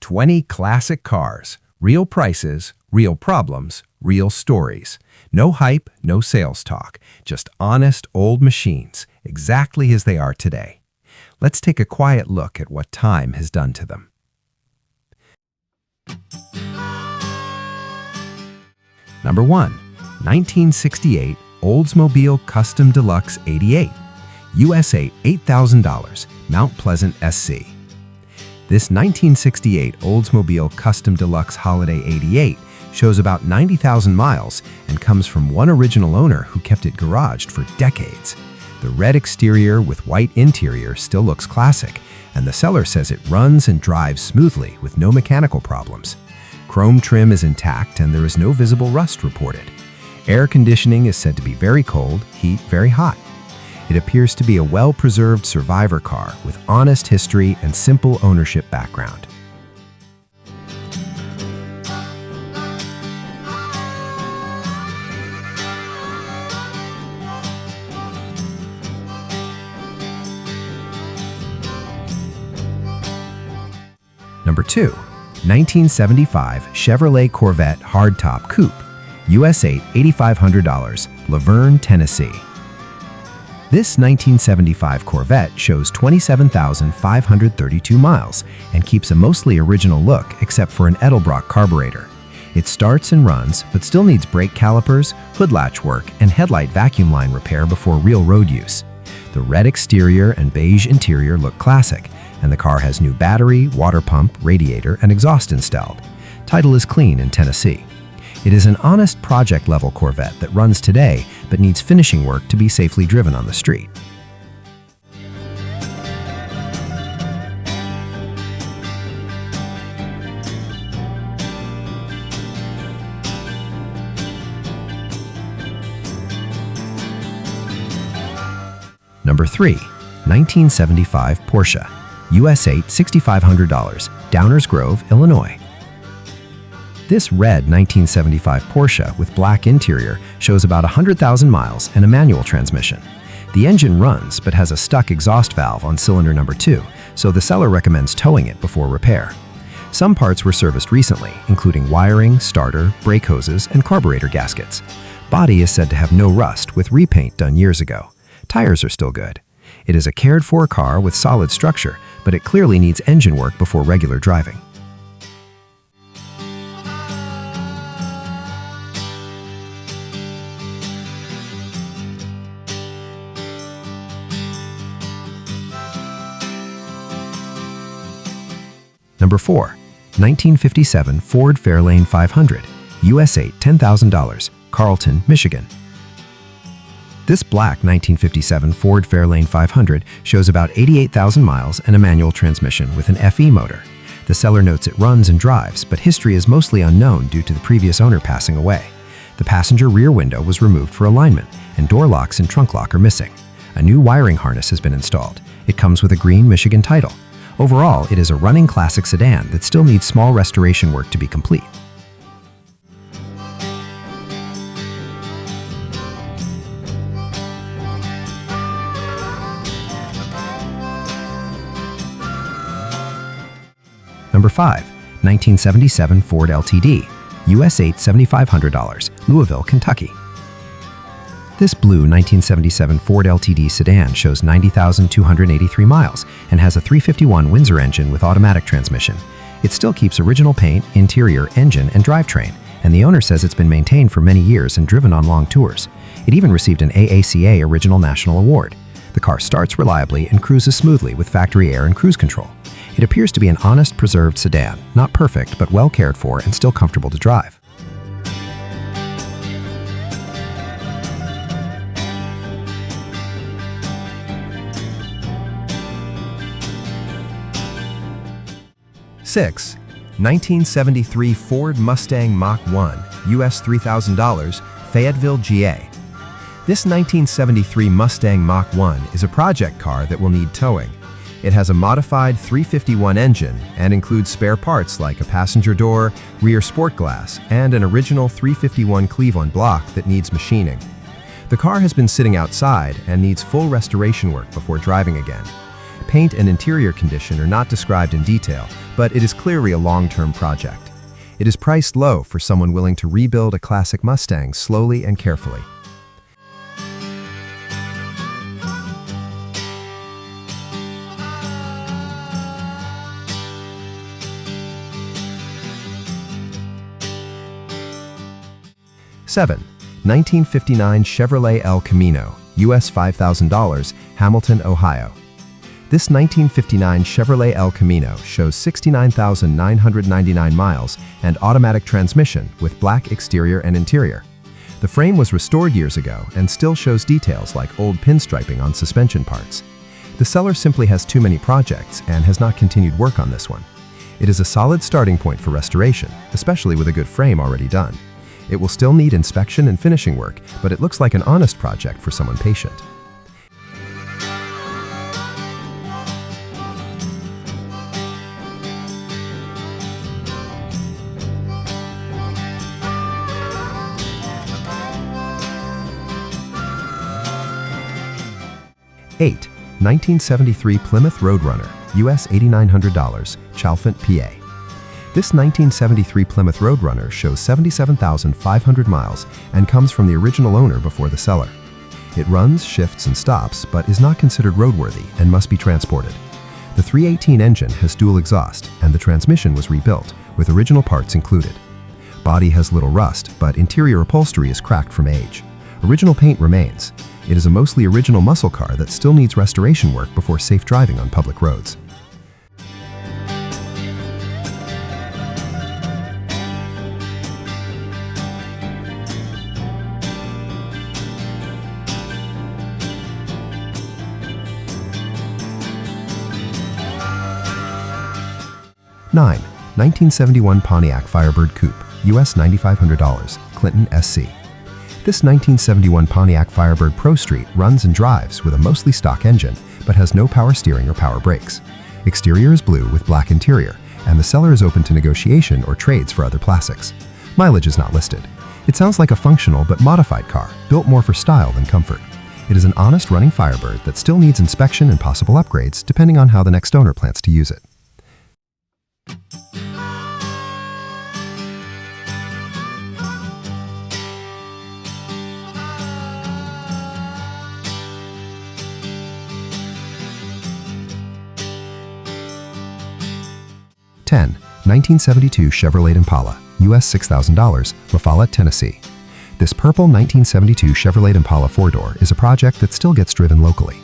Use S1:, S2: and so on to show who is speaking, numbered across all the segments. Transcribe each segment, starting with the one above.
S1: 20 classic cars, real prices, real problems, real stories. No hype, no sales talk, just honest old machines, exactly as they are today. Let's take a quiet look at what time has done to them. Number 1. 1968 Oldsmobile Custom Deluxe 88, USA $8,000, Mount Pleasant SC. This 1968 Oldsmobile Custom Deluxe Holiday 88 shows about 90,000 miles and comes from one original owner who kept it garaged for decades. The red exterior with white interior still looks classic, and the seller says it runs and drives smoothly with no mechanical problems. Chrome trim is intact and there is no visible rust reported. Air conditioning is said to be very cold, heat very hot. It appears to be a well-preserved survivor car with honest history and simple ownership background. Number 2. 1975 Chevrolet Corvette Hardtop Coupe, USA $8,500, Laverne, Tennessee. This 1975 Corvette shows 27,532 miles and keeps a mostly original look except for an Edelbrock carburetor. It starts and runs, but still needs brake calipers, hood latch work, and headlight vacuum line repair before real road use. The red exterior and beige interior look classic, and the car has new battery, water pump, radiator, and exhaust installed. Title is clean in Tennessee. It is an honest project-level Corvette that runs today but needs finishing work to be safely driven on the street. Number 3. 1975 Porsche, USA $6,500, Downers Grove, Illinois. This red 1975 Porsche with black interior shows about 100,000 miles and a manual transmission. The engine runs but has a stuck exhaust valve on cylinder number 2, so the seller recommends towing it before repair. Some parts were serviced recently, including wiring, starter, brake hoses, and carburetor gaskets. Body is said to have no rust, with repaint done years ago. Tires are still good. It is a cared-for car with solid structure, but it clearly needs engine work before regular driving. Number 4. 1957 Ford Fairlane 500, USA $10,000, Carlton, Michigan. This black 1957 Ford Fairlane 500 shows about 88,000 miles and a manual transmission with an FE motor. The seller notes it runs and drives, but history is mostly unknown due to the previous owner passing away. The passenger rear window was removed for alignment, and door locks and trunk lock are missing. A new wiring harness has been installed. It comes with a green Michigan title. Overall, it is a running classic sedan that still needs small restoration work to be complete. Number 5. 1977 Ford LTD, USA $7,500, Louisville, Kentucky. This blue 1977 Ford LTD sedan shows 90,283 miles and has a 351 Windsor engine with automatic transmission. It still keeps original paint, interior, engine, and drivetrain, and the owner says it's been maintained for many years and driven on long tours. It even received an AACA Original National Award. The car starts reliably and cruises smoothly with factory air and cruise control. It appears to be an honest, preserved sedan, not perfect, but well cared for and still comfortable to drive. Six. 1973 Ford Mustang Mach 1, US $3,000, Fayetteville, GA. This 1973 Mustang Mach 1 is a project car that will need towing. It has a modified 351 engine and includes spare parts like a passenger door, rear sport glass, and an original 351 Cleveland block that needs machining. The car has been sitting outside and needs full restoration work before driving again. Paint and interior condition are not described in detail, but it is clearly a long-term project. It is priced low for someone willing to rebuild a classic Mustang slowly and carefully. Seven, 1959 Chevrolet El Camino, US $5,000, Hamilton, Ohio. This 1959 Chevrolet El Camino shows 69,999 miles and automatic transmission with black exterior and interior. The frame was restored years ago and still shows details like old pinstriping on suspension parts. The seller simply has too many projects and has not continued work on this one. It is a solid starting point for restoration, especially with a good frame already done. It will still need inspection and finishing work, but it looks like an honest project for someone patient. Eight, 1973 Plymouth Roadrunner, US $8,900, Chalfont, PA. This 1973 Plymouth Roadrunner shows 77,500 miles and comes from the original owner before the seller. It runs, shifts, and stops, but is not considered roadworthy and must be transported. The 318 engine has dual exhaust, and the transmission was rebuilt, with original parts included. Body has little rust, but interior upholstery is cracked from age. Original paint remains. It is a mostly original muscle car that still needs restoration work before safe driving on public roads. Nine, 1971 Pontiac Firebird Coupe, US $9,500, Clinton, SC. This 1971 Pontiac Firebird Pro Street runs and drives with a mostly stock engine, but has no power steering or power brakes. Exterior is blue with black interior, and the seller is open to negotiation or trades for other plastics. Mileage is not listed. It sounds like a functional but modified car, built more for style than comfort. It is an honest running Firebird that still needs inspection and possible upgrades depending on how the next owner plans to use it. Ten, 1972 Chevrolet Impala, US $6,000, La Follette, Tennessee. This purple 1972 Chevrolet Impala four-door is a project that still gets driven locally.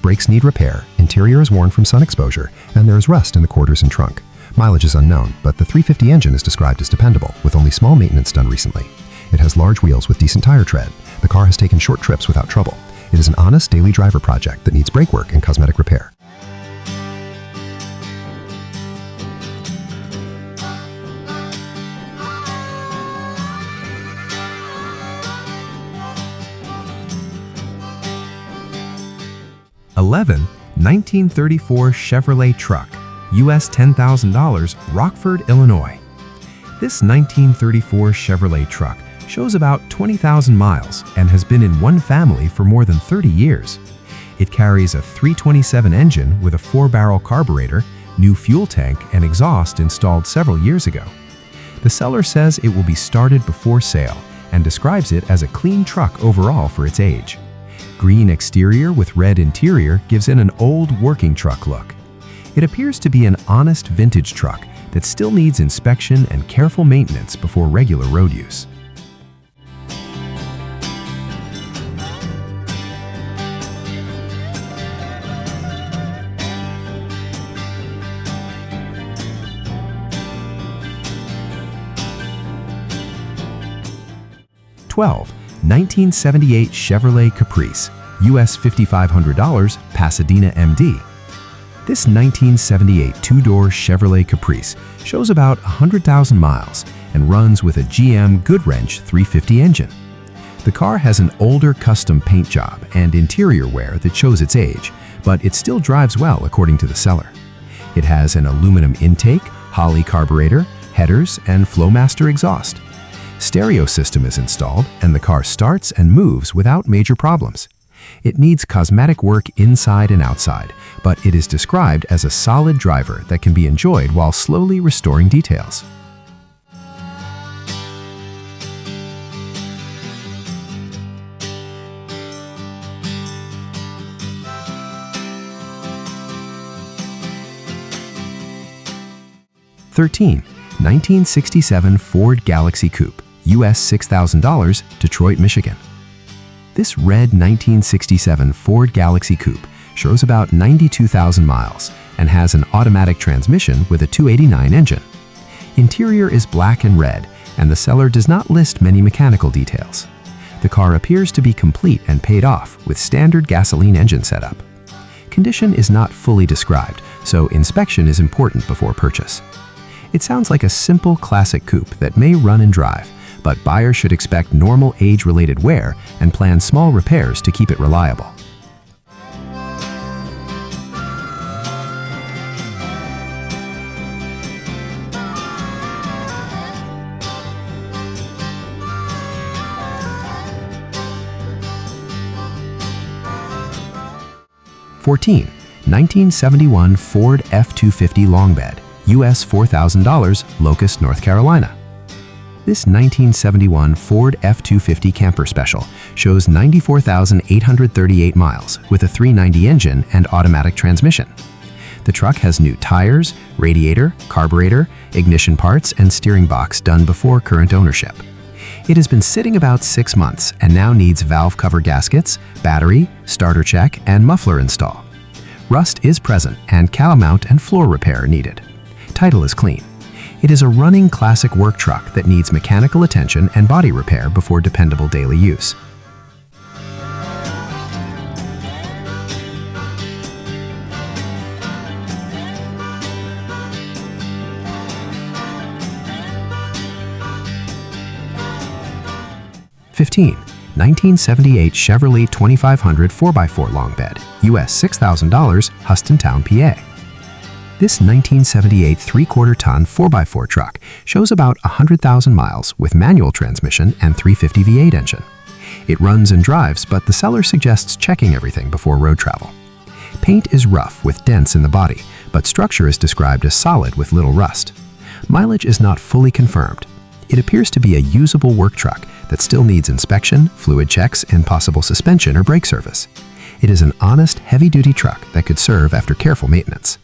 S1: Brakes need repair, interior is worn from sun exposure, and there is rust in the quarters and trunk. Mileage is unknown, but the 350 engine is described as dependable, with only small maintenance done recently. It has large wheels with decent tire tread. The car has taken short trips without trouble. It is an honest daily driver project that needs brake work and cosmetic repair. $11, 1934 Chevrolet Truck, US $10,000, Rockford, Illinois. This 1934 Chevrolet truck shows about 20,000 miles and has been in one family for more than 30 years. It carries a 327 engine with a 4-barrel carburetor, new fuel tank, and exhaust installed several years ago. The seller says it will be started before sale and describes it as a clean truck overall for its age. Green exterior with red interior gives it an old working truck look. It appears to be an honest vintage truck that still needs inspection and careful maintenance before regular road use. $12, 1978 Chevrolet Caprice, US $5,500, Pasadena, MD. This 1978 two-door Chevrolet Caprice shows about 100,000 miles and runs with a GM Goodwrench 350 engine. The car has an older custom paint job and interior wear that shows its age, but it still drives well according to the seller. It has an aluminum intake, Holley carburetor, headers, and Flowmaster exhaust. Stereo system is installed and the car starts and moves without major problems. It needs cosmetic work inside and outside, but it is described as a solid driver that can be enjoyed while slowly restoring details. (13) 1967 Ford Galaxy Coupe, US $6,000, Detroit, Michigan. This red 1967 Ford Galaxy Coupe shows about 92,000 miles and has an automatic transmission with a 289 engine. Interior is black and red, and the seller does not list many mechanical details. The car appears to be complete and paid off with standard gasoline engine setup. Condition is not fully described, so inspection is important before purchase. It sounds like a simple classic coupe that may run and drive, but buyers should expect normal age-related wear and plan small repairs to keep it reliable. (14) 1971 Ford F-250 Long Bed, US $4,000, Locust, North Carolina. This 1971 Ford F-250 Camper Special shows 94,838 miles with a 390 engine and automatic transmission. The truck has new tires, radiator, carburetor, ignition parts, and steering box done before current ownership. It has been sitting about 6 months and now needs valve cover gaskets, battery, starter check, and muffler install. Rust is present and cowl mount and floor repair needed. Title is clean. It is a running classic work truck that needs mechanical attention and body repair before dependable daily use. (15) 1978 Chevrolet 2500 4x4 Long Bed, US $6,000, Hustontown, PA. This 1978 3/4-ton 4x4 truck shows about 100,000 miles with manual transmission and 350 V8 engine. It runs and drives, but the seller suggests checking everything before road travel. Paint is rough with dents in the body, but structure is described as solid with little rust. Mileage is not fully confirmed. It appears to be a usable work truck that still needs inspection, fluid checks, and possible suspension or brake service. It is an honest, heavy-duty truck that could serve after careful maintenance.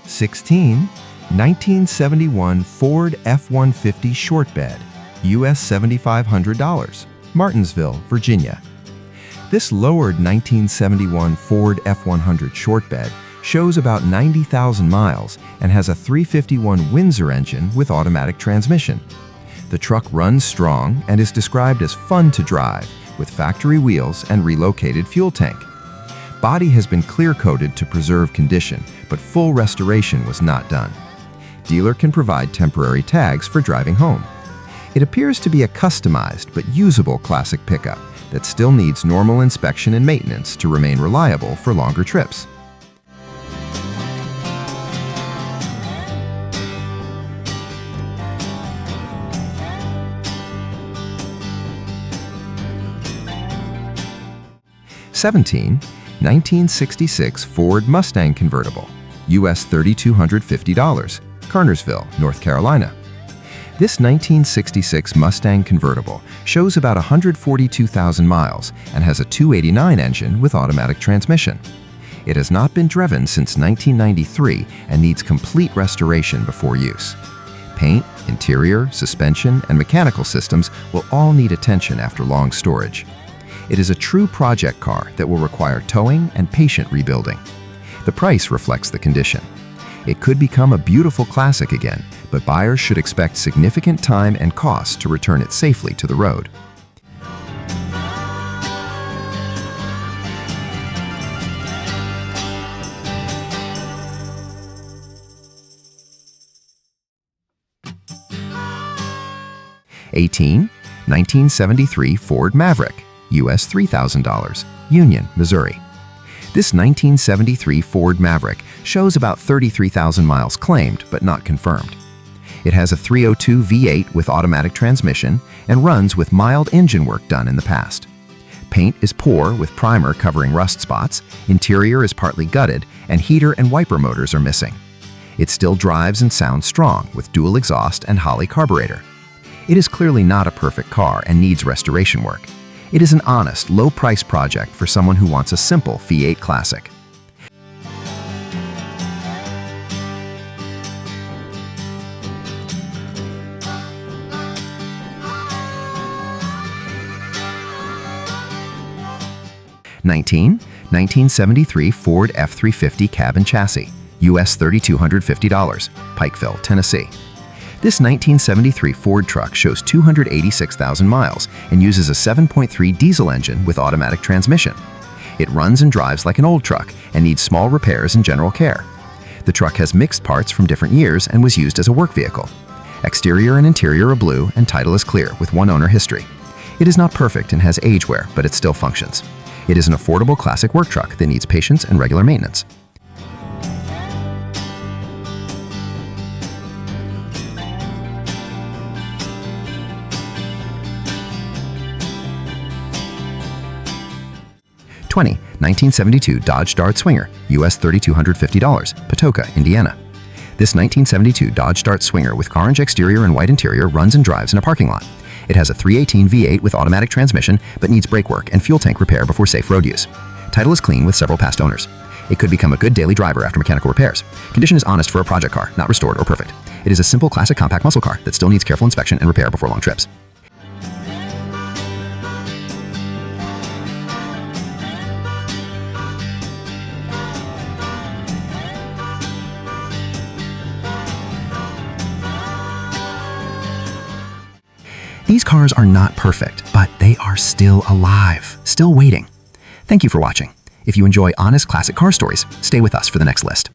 S1: (16) 1971 Ford F-150 Shortbed, US $7,500, Martinsville, Virginia. This lowered 1971 Ford F-100 Shortbed shows about 90,000 miles and has a 351 Windsor engine with automatic transmission. The truck runs strong and is described as fun to drive, with factory wheels and relocated fuel tank. Body has been clear-coated to preserve condition, but full restoration was not done. Dealer can provide temporary tags for driving home. It appears to be a customized but usable classic pickup that still needs normal inspection and maintenance to remain reliable for longer trips. (17) 1966 Ford Mustang Convertible, US $3,250, Kernersville, North Carolina. This 1966 Mustang Convertible shows about 142,000 miles and has a 289 engine with automatic transmission. It has not been driven since 1993 and needs complete restoration before use. Paint, interior, suspension, and mechanical systems will all need attention after long storage. It is a true project car that will require towing and patient rebuilding. The price reflects the condition. It could become a beautiful classic again, but buyers should expect significant time and cost to return it safely to the road. (18) 1973 Ford Maverick, US $3,000, Union, Missouri. This 1973 Ford Maverick shows about 33,000 miles claimed, but not confirmed. It has a 302 V8 with automatic transmission and runs with mild engine work done in the past. Paint is poor with primer covering rust spots, interior is partly gutted, and heater and wiper motors are missing. It still drives and sounds strong with dual exhaust and Holley carburetor. It is clearly not a perfect car and needs restoration work. It is an honest, low-price project for someone who wants a simple V8 classic. '19, 1973 Ford F-350 cab and chassis, US $3,250, Pikeville, Tennessee. This 1973 Ford truck shows 286,000 miles and uses a 7.3 diesel engine with automatic transmission. It runs and drives like an old truck and needs small repairs and general care. The truck has mixed parts from different years and was used as a work vehicle. Exterior and interior are blue and title is clear with one owner history. It is not perfect and has age wear, but it still functions. It is an affordable classic work truck that needs patience and regular maintenance. '20, 1972 Dodge Dart Swinger, US $3,250, Patoka, Indiana. This 1972 Dodge Dart Swinger with orange exterior and white interior runs and drives in a parking lot. It has a 318 V8 with automatic transmission, but needs brake work and fuel tank repair before safe road use. Title is clean with several past owners. It could become a good daily driver after mechanical repairs. Condition is honest for a project car, not restored or perfect. It is a simple classic compact muscle car that still needs careful inspection and repair before long trips. These cars are not perfect, but they are still alive, still waiting. Thank you for watching. If you enjoy honest classic car stories, stay with us for the next list.